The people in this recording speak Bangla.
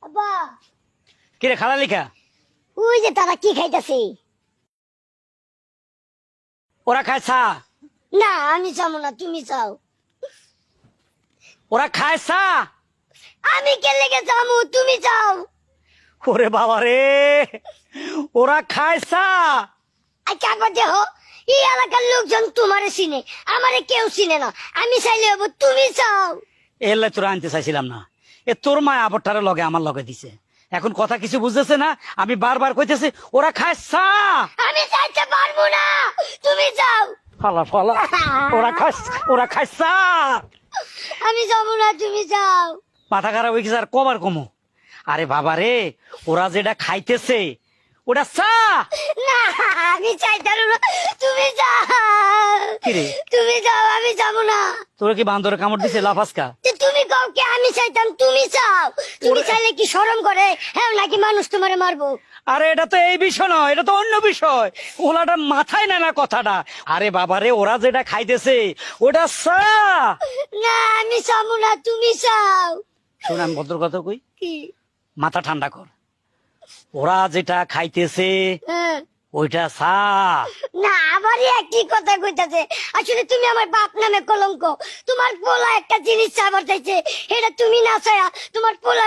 আব্বা কিরে খালা লিখা ওই যে তারা কি খাইতেছে? ওরা খায় চা, না আমি যাবো না, তুমি যাও। ওরা খায় চা। আমি কে লেগে যাবো, তুমি যাও। ওরে বাবা রে, ওরা খায় চা। আচ্ছা আবার দেহ, এই এলাকার লোকজন তোমারে চিনে, আমারে কেউ চিনে না। আমি চাইলে হবো, তুমি যাও। এলে তোরা আনতে চাইছিলাম না। এ তোর মা আবরটারে লগে আমার লগে দিছে, এখন কথা কিছু বুঝতেছে না। আমি বারবার কইতেছি ওরা খায় চা। আমি যাইতে পারবো না, তুমি যাও। ফালা ফালা, ওরা খায় চা। আমি যাবো না, তুমি যাও। মাথা খারাপ হয়ে গেছে আর কবার কমো। আরে বাবা রে, ওরা যেটা খাইতেছে ওটা চা। না আমি চাইতে পারবো না, তুমি যাও। কিরে তুমি যাও, আমি যাবো না। তোরা কি বান্দরে কামড় দিছে লাফাসকা? তো তুমি কাউকে আমি চাইতাম, তুমি চাও। তুমি চাইলে কি শরম করে? হ্যাঁ নাকি মানুষ তোমারে মারবো? আরে এটা তো এই বিষয় নয়, এটা তো অন্য বিষয়। ওলাটা মাথায় নেয় না কথাটা। আরে বাবা রে, ওরা যেটা খাইতেছে ওটা চা। না আমি চাবো না, তুমি চাও। শোন আমি ভদ্র কথা কই, কি? মাথা ঠান্ডা কর। ওরা যেটা খাইতেছে হ্যাঁ। ওইটা চা। না আবারই একই কথা কইতাছে। আসলে তুমি আমার বাপ নামে কলঙ্ক। তোমার পোলা একটা জিনিস চাবার চাইছে, এটা তুমি না চায়া তোমার পোলা